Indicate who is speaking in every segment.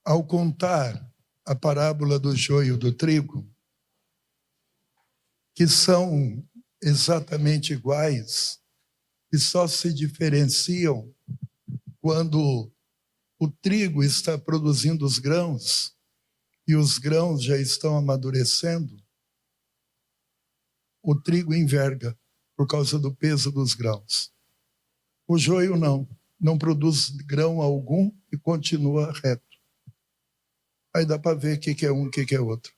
Speaker 1: Ao contar a parábola do joio e do trigo, que são exatamente iguais e só se diferenciam quando o trigo está produzindo os grãos e os grãos já estão amadurecendo, o trigo enverga por causa do peso dos grãos. O joio não produz grão algum e continua reto. Aí dá para ver o que é um, o que é outro.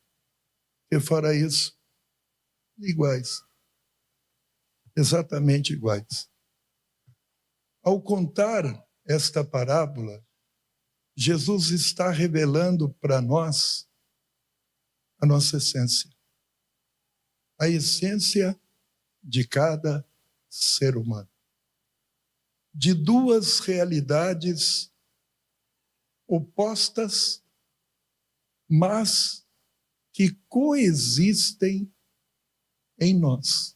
Speaker 1: E fora isso, iguais. Exatamente iguais. Ao contar esta parábola, Jesus está revelando para nós a nossa essência. A essência de cada ser humano. De duas realidades opostas, mas que coexistem em nós.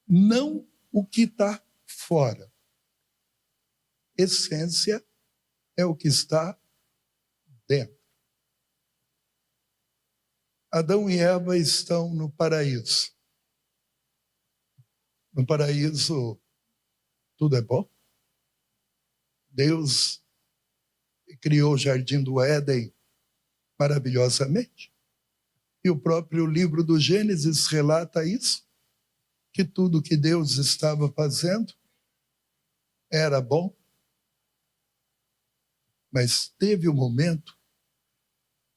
Speaker 1: Não o que está fora. Essência é o que está dentro. Adão e Eva estão no paraíso. No paraíso, tudo é bom. Deus criou o jardim do Éden maravilhosamente. E o próprio livro do Gênesis relata isso, que tudo que Deus estava fazendo era bom. Mas teve um momento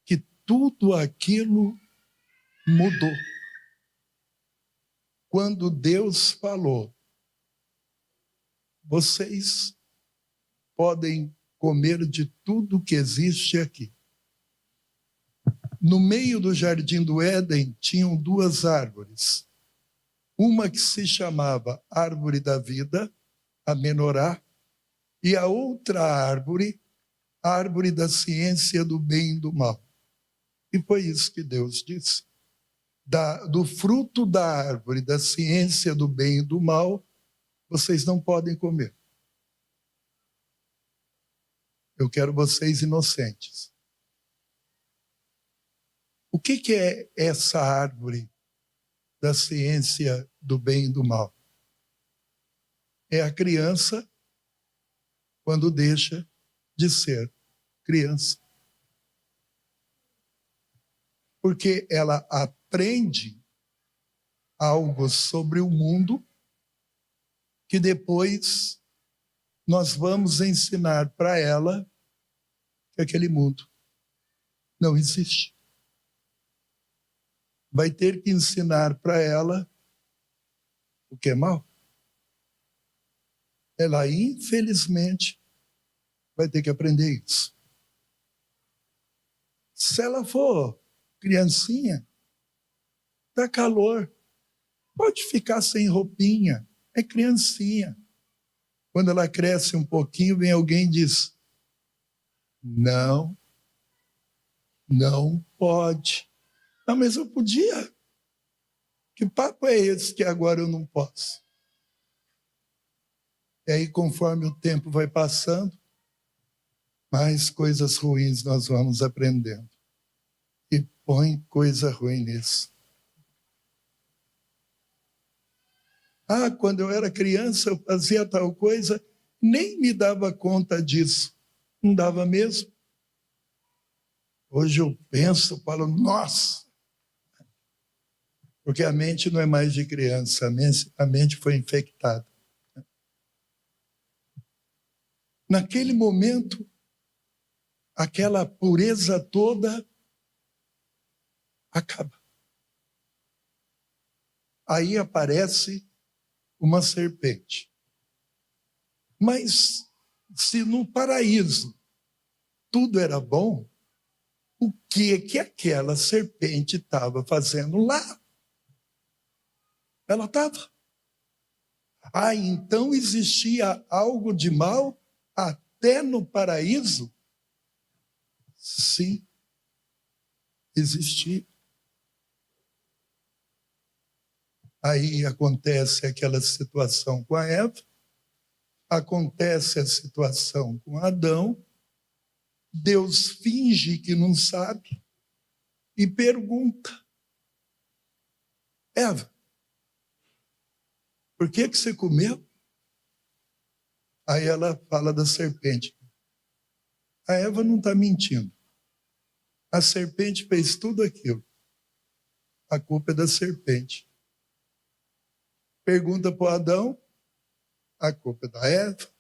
Speaker 1: que tudo aquilo mudou. Quando Deus falou, vocês podem comer de tudo que existe aqui. No meio do jardim do Éden tinham duas árvores. Uma que se chamava árvore da vida, a menorá, e a outra árvore, a árvore da ciência do bem e do mal. E foi isso que Deus disse. Do fruto da árvore da ciência do bem e do mal, vocês não podem comer. Eu quero vocês inocentes. O que é essa árvore da ciência do bem e do mal? É a criança quando deixa de ser criança. Porque ela aprende algo sobre o mundo que depois nós vamos ensinar para ela que aquele mundo não existe. Vai ter que ensinar para ela o que é mal. Ela, infelizmente, vai ter que aprender isso. Se ela for criancinha, dá calor, pode ficar sem roupinha, é criancinha. Quando ela cresce um pouquinho, vem alguém e diz, não pode. Não, mas eu podia. Que papo é esse que agora eu não posso? E aí, conforme o tempo vai passando, mais coisas ruins nós vamos aprendendo. E põe coisa ruim nisso. Ah, quando eu era criança, eu fazia tal coisa, nem me dava conta disso. Não dava mesmo. Hoje eu penso, falo, nossa! Porque a mente não é mais de criança, a mente foi infectada. Naquele momento, aquela pureza toda acaba. Aí aparece uma serpente. Mas se no paraíso tudo era bom, o que aquela serpente estava fazendo lá? Ela estava. Ah, então existia algo de mal até no paraíso? Sim, existia. Aí acontece aquela situação com a Eva, acontece a situação com Adão, Deus finge que não sabe e pergunta: Eva, por que você comeu? Aí ela fala da serpente. A Eva não está mentindo. A serpente fez tudo aquilo. A culpa é da serpente. Pergunta para o Adão, a culpa é da Eva.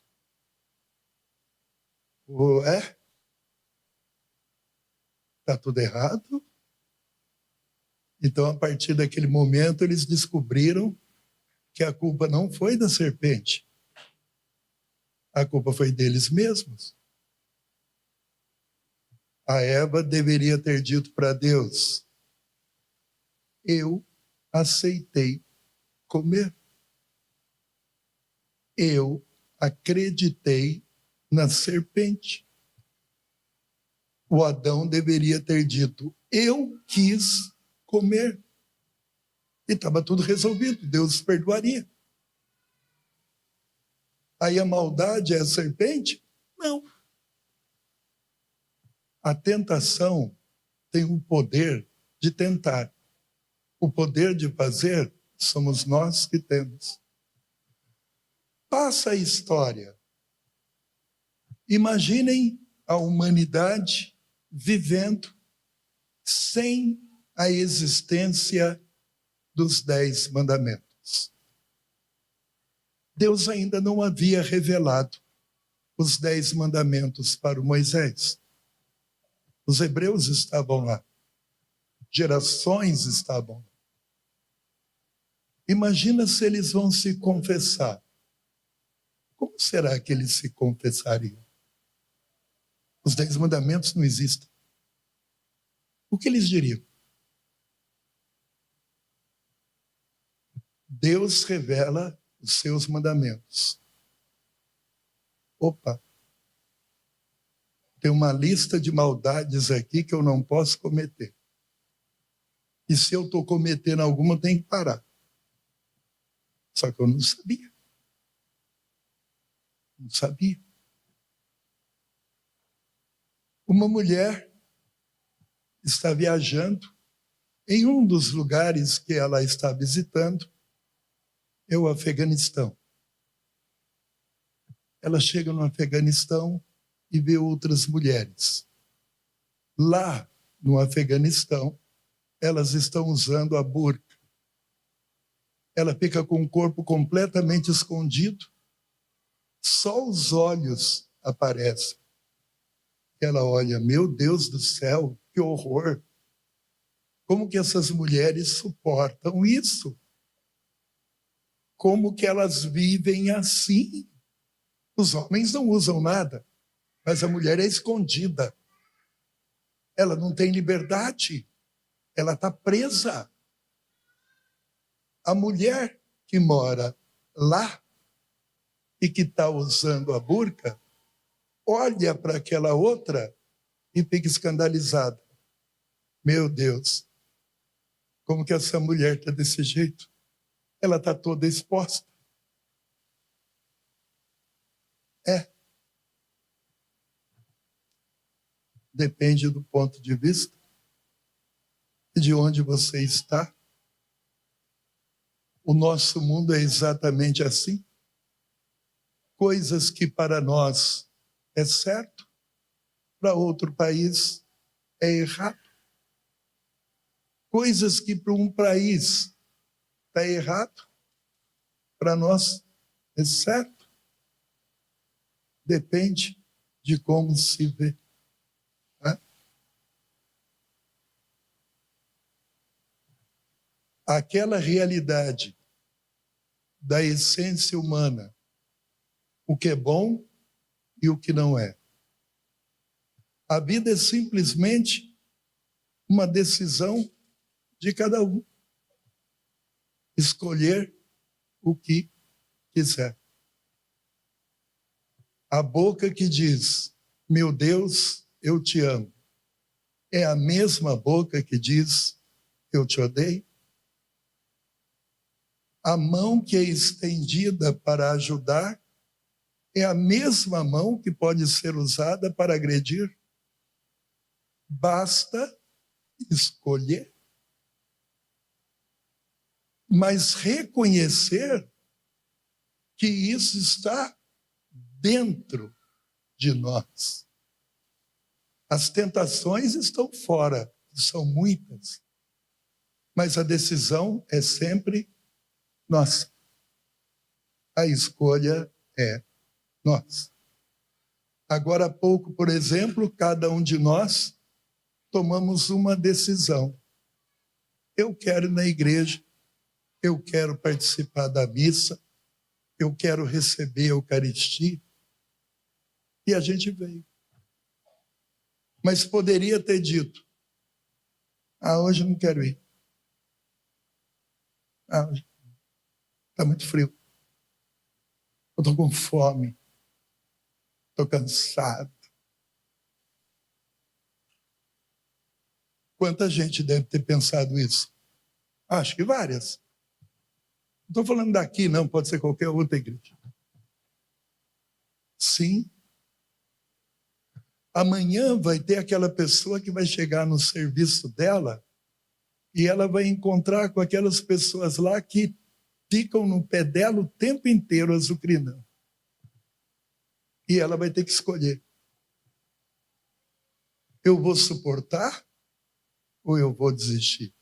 Speaker 1: Ou é? Está tudo errado? Então, a partir daquele momento, eles descobriram que a culpa não foi da serpente. A culpa foi deles mesmos. A Eva deveria ter dito para Deus: eu aceitei comer. Eu acreditei na serpente. O Adão deveria ter dito: eu quis comer. E estava tudo resolvido, Deus perdoaria. Aí a maldade é a serpente? Não. A tentação tem o poder de tentar. O poder de fazer somos nós que temos. Passa a história. Imaginem a humanidade vivendo sem a existência dos 10 mandamentos. Deus ainda não havia revelado os 10 mandamentos para o Moisés. Os hebreus estavam lá. Gerações estavam lá. Imagina se eles vão se confessar. Como será que eles se confessariam? Os 10 mandamentos não existem. O que eles diriam? Deus revela os seus mandamentos. Opa! Tem uma lista de maldades aqui que eu não posso cometer. E se eu estou cometendo alguma, eu tenho que parar. Só que eu não sabia. Não sabia. Uma mulher está viajando em um dos lugares que ela está visitando, é o Afeganistão. Ela chega no Afeganistão e vê outras mulheres. Lá no Afeganistão, elas estão usando a burca. Ela fica com o corpo completamente escondido, só os olhos aparecem. Ela olha: meu Deus do céu, que horror! Como que essas mulheres suportam isso? Como que elas vivem assim? Os homens não usam nada, mas a mulher é escondida. Ela não tem liberdade. Ela está presa. A mulher que mora lá e que está usando a burca, olha para aquela outra e fica escandalizada. Meu Deus, como que essa mulher está desse jeito? Ela está toda exposta. Depende do ponto de vista e de onde você está. O nosso mundo é exatamente assim. Coisas que para nós é certo, para outro país é errado. Coisas que para um país está errado, para nós é certo. Depende de como se vê. Aquela realidade da essência humana, o que é bom e o que não é. A vida é simplesmente uma decisão de cada um. Escolher o que quiser. A boca que diz: meu Deus, eu te amo, é a mesma boca que diz: eu te odeio? A mão que é estendida para ajudar é a mesma mão que pode ser usada para agredir? Basta escolher, mas reconhecer que isso está dentro de nós. As tentações estão fora, são muitas, mas a decisão é sempre nossa. A escolha é nossa. Agora há pouco, por exemplo, cada um de nós tomamos uma decisão. Eu quero ir na igreja, eu quero participar da missa, eu quero receber a Eucaristia. E a gente veio. Mas poderia ter dito, hoje eu não quero ir. Hoje está muito frio. Eu estou com fome. Estou cansado. Quanta gente deve ter pensado isso? Acho que várias. Não estou falando daqui, não, pode ser qualquer outra igreja. Sim. Amanhã vai ter aquela pessoa que vai chegar no serviço dela e ela vai encontrar com aquelas pessoas lá que ficam no pé dela o tempo inteiro azucrinando. E ela vai ter que escolher. Eu vou suportar ou eu vou desistir?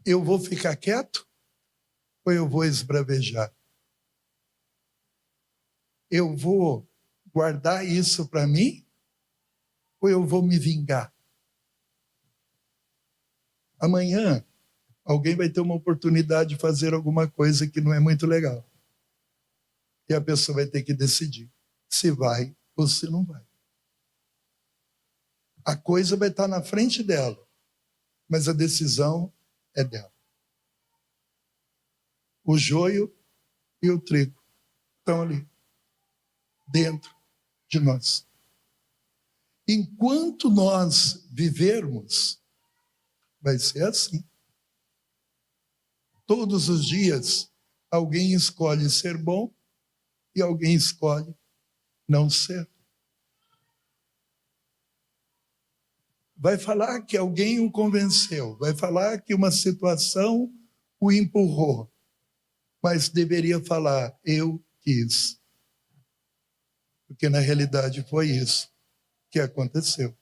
Speaker 1: Eu vou ficar quieto ou eu vou esbravejar? Eu vou guardar isso para mim ou eu vou me vingar? Amanhã, alguém vai ter uma oportunidade de fazer alguma coisa que não é muito legal. E a pessoa vai ter que decidir se vai ou se não vai. A coisa vai estar na frente dela, mas a decisão é dela. O joio e o trigo estão ali, dentro de nós. Enquanto nós vivermos, vai ser assim. Todos os dias, alguém escolhe ser bom e alguém escolhe não ser. Vai falar que alguém o convenceu, vai falar que uma situação o empurrou, mas deveria falar, eu quis. Porque na realidade foi isso que aconteceu.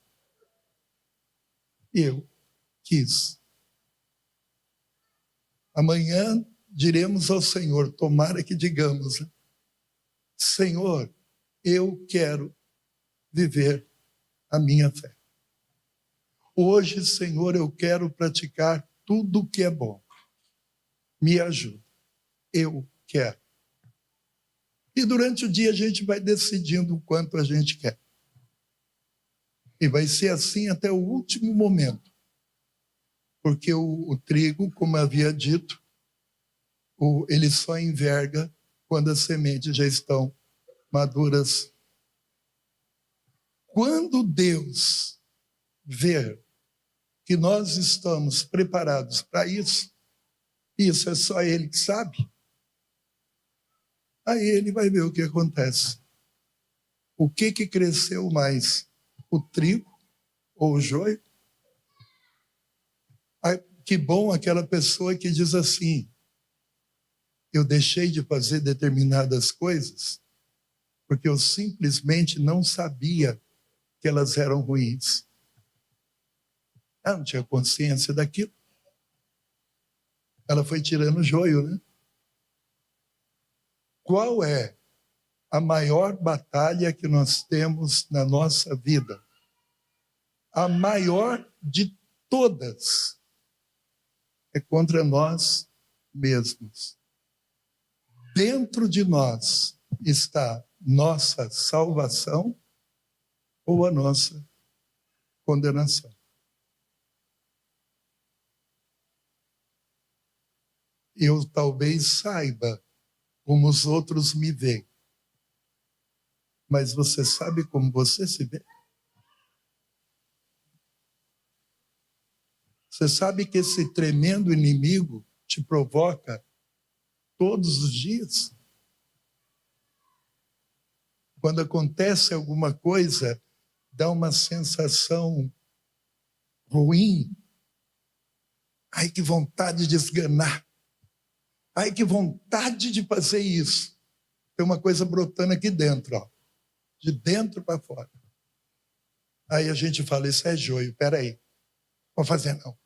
Speaker 1: Eu quis. Amanhã diremos ao Senhor, tomara que digamos, Senhor, eu quero viver a minha fé. Hoje, Senhor, eu quero praticar tudo o que é bom. Me ajuda. Eu quero. E durante o dia a gente vai decidindo o quanto a gente quer. E vai ser assim até o último momento. Porque o trigo, como havia dito, ele só enverga quando as sementes já estão maduras. Quando Deus ver que nós estamos preparados para isso é só Ele que sabe, aí Ele vai ver o que acontece. O que cresceu mais? O trigo ou o joio? Que bom aquela pessoa que diz assim, eu deixei de fazer determinadas coisas porque eu simplesmente não sabia que elas eram ruins. Ela não tinha consciência daquilo. Ela foi tirando o joio, né? Qual é a maior batalha que nós temos na nossa vida? A maior de todas é contra nós mesmos. Dentro de nós está nossa salvação ou a nossa condenação. Eu talvez saiba como os outros me veem, mas você sabe como você se vê? Você sabe que esse tremendo inimigo te provoca todos os dias? Quando acontece alguma coisa dá uma sensação ruim. Ai, que vontade de esganar. Ai, que vontade de fazer isso. Tem uma coisa brotando aqui dentro, ó, de dentro para fora. Aí a gente fala, isso é joio, peraí, vou fazer não.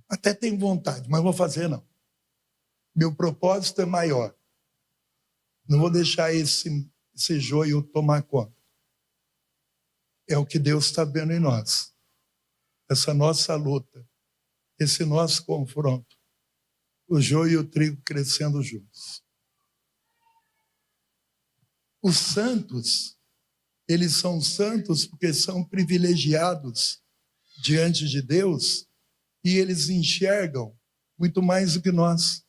Speaker 1: Até tenho vontade, mas vou fazer não. Meu propósito é maior. Não vou deixar esse joio tomar conta. É o que Deus está vendo em nós. Essa nossa luta, esse nosso confronto. O joio e o trigo crescendo juntos. Os santos, eles são santos porque são privilegiados diante de Deus e eles enxergam muito mais do que nós.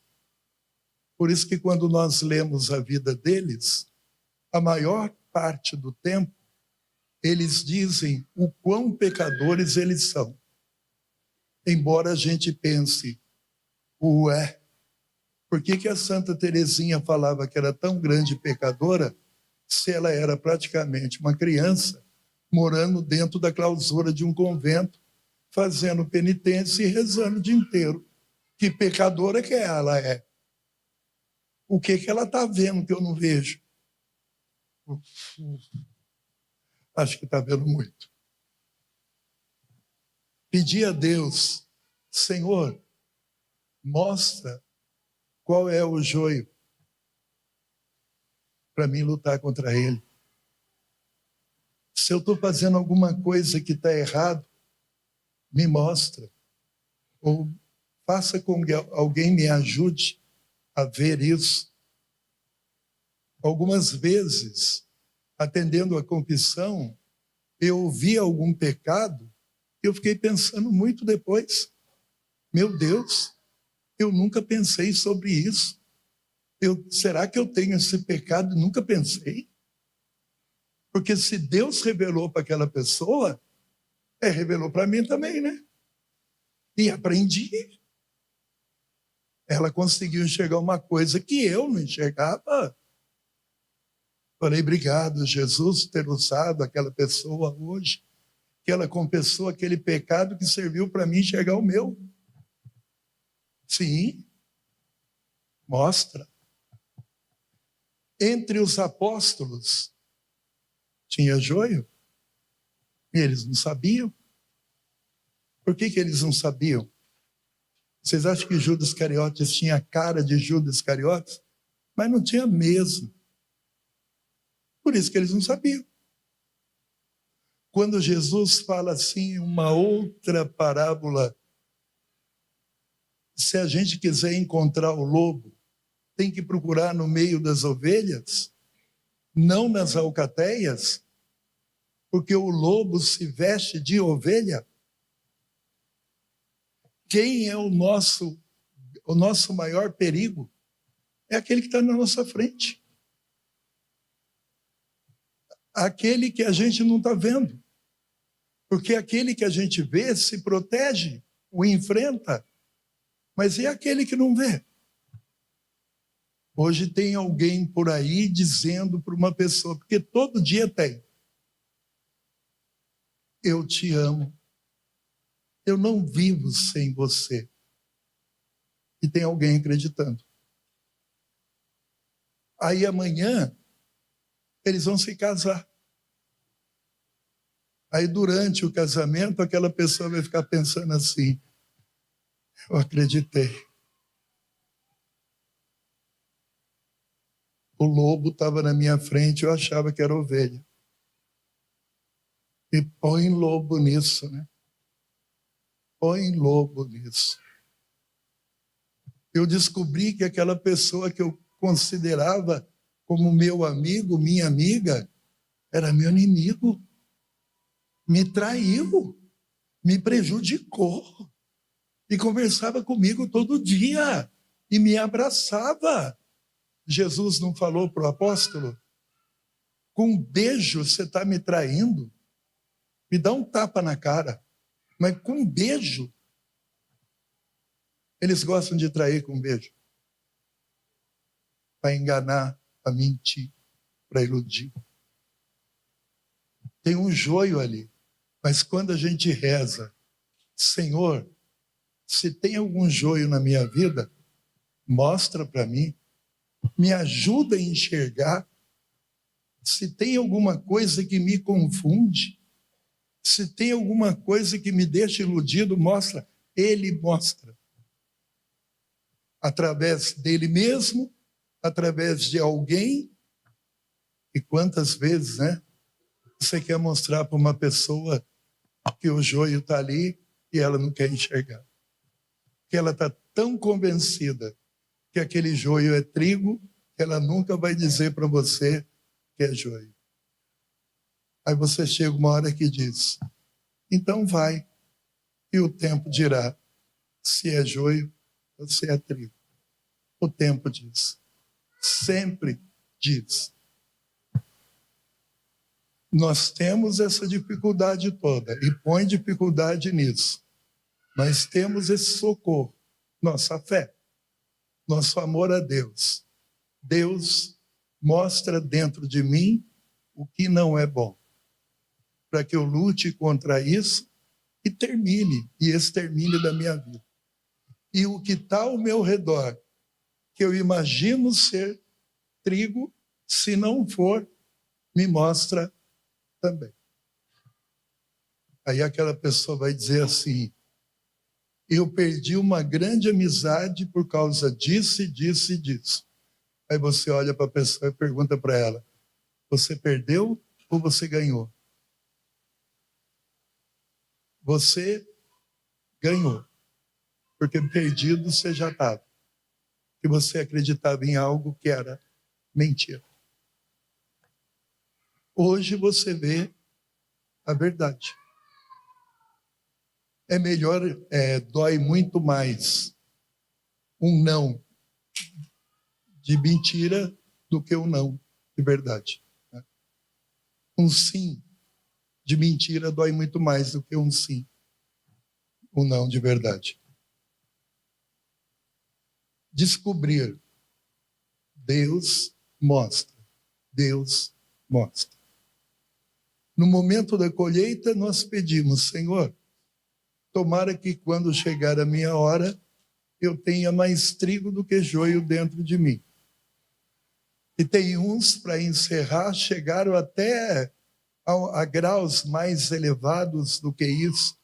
Speaker 1: Por isso que quando nós lemos a vida deles, a maior parte do tempo, eles dizem o quão pecadores eles são. Embora a gente pense, ué, por que a Santa Teresinha falava que era tão grande pecadora se ela era praticamente uma criança morando dentro da clausura de um convento, fazendo penitência e rezando o dia inteiro? Que pecadora que ela é? O que ela está vendo que eu não vejo? Acho que está vendo muito. Pedir a Deus, Senhor, mostra qual é o joio para mim lutar contra ele. Se eu estou fazendo alguma coisa que está errado, me mostra. Ou faça com que alguém me ajude a ver isso. Algumas vezes, atendendo a confissão, eu ouvi algum pecado e eu fiquei pensando muito depois. Meu Deus, eu nunca pensei sobre isso. Será que eu tenho esse pecado e nunca pensei? Porque se Deus revelou para aquela pessoa, revelou para mim também, né? E aprendi. Ela conseguiu enxergar uma coisa que eu não enxergava. Falei, obrigado, Jesus, ter usado aquela pessoa hoje, que ela confessou aquele pecado que serviu para mim enxergar o meu. Sim, mostra. Entre os apóstolos, tinha joio, e eles não sabiam. Por que eles não sabiam? Vocês acham que Judas Iscariotes tinha a cara de Judas Iscariotes? Mas não tinha mesmo. Por isso que eles não sabiam. Quando Jesus fala assim, uma outra parábola, se a gente quiser encontrar o lobo, tem que procurar no meio das ovelhas, não nas alcateias, porque o lobo se veste de ovelha. Quem é o nosso maior perigo? É aquele que está na nossa frente. Aquele que a gente não está vendo. Porque aquele que a gente vê se protege, o enfrenta. Mas é aquele que não vê. Hoje tem alguém por aí dizendo para uma pessoa, porque todo dia tem. Eu te amo. Eu não vivo sem você. E tem alguém acreditando. Aí amanhã, eles vão se casar. Aí durante o casamento, aquela pessoa vai ficar pensando assim, eu acreditei. O lobo estava na minha frente, eu achava que era ovelha. E põe lobo nisso, né? Põe lobo nisso. Eu descobri que aquela pessoa que eu considerava como meu amigo, minha amiga, era meu inimigo. Me traiu, me prejudicou. E conversava comigo todo dia. E me abraçava. Jesus não falou para o apóstolo? Com um beijo você está me traindo? Me dá um tapa na cara. Mas com um beijo. Eles gostam de trair com um beijo. Para enganar, para mentir, para iludir. Tem um joio ali. Mas quando a gente reza, Senhor, se tem algum joio na minha vida, mostra para mim, me ajuda a enxergar. Se tem alguma coisa que me confunde, se tem alguma coisa que me deixa iludido, mostra. Ele mostra. Através dele mesmo, através de alguém. E quantas vezes, né? Você quer mostrar para uma pessoa que o joio está ali e ela não quer enxergar. Que ela está tão convencida que aquele joio é trigo, que ela nunca vai dizer para você que é joio. Aí você chega uma hora que diz, então vai, e o tempo dirá se é joio ou se é trigo. O tempo diz, sempre diz. Nós temos essa dificuldade toda, e põe dificuldade nisso, mas temos esse socorro, nossa fé, nosso amor a Deus. Deus mostra dentro de mim o que não é bom, para que eu lute contra isso e termine, e extermine da minha vida. E o que está ao meu redor, que eu imagino ser trigo, se não for, me mostra também. Aí aquela pessoa vai dizer assim, eu perdi uma grande amizade por causa disso e disso e disso. Aí você olha para a pessoa e pergunta para ela, você perdeu ou você ganhou? Você ganhou, porque perdido você já estava. Que você acreditava em algo que era mentira. Hoje você vê a verdade. É melhor, dói muito mais um não de mentira do que um não de verdade. Um sim de mentira dói muito mais do que um sim, um não de verdade. Descobrir. Deus mostra. Deus mostra. No momento da colheita, nós pedimos, Senhor, tomara que quando chegar a minha hora, eu tenha mais trigo do que joio dentro de mim. E tem uns, para encerrar, chegaram até a graus mais elevados do que isso,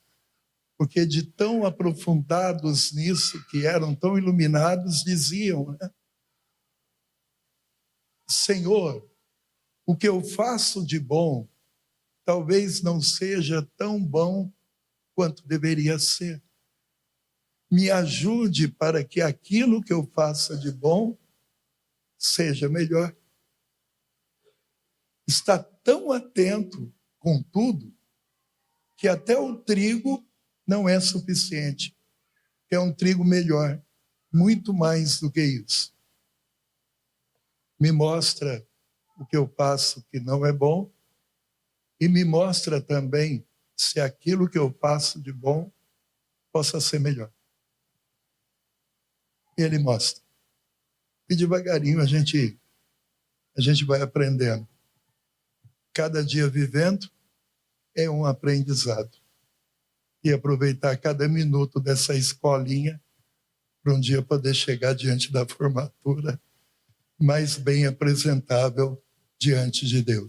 Speaker 1: porque de tão aprofundados nisso, que eram tão iluminados, diziam, né? Senhor, o que eu faço de bom, talvez não seja tão bom quanto deveria ser. Me ajude para que aquilo que eu faça de bom seja melhor. Está tão atento com tudo que até o trigo não é suficiente. É um trigo melhor, muito mais do que isso. Me mostra o que eu faço que não é bom e me mostra também se aquilo que eu faço de bom possa ser melhor. E ele mostra. E devagarinho a gente vai aprendendo. Cada dia vivendo é um aprendizado. E aproveitar cada minuto dessa escolinha para um dia poder chegar diante da formatura mais bem apresentável diante de Deus.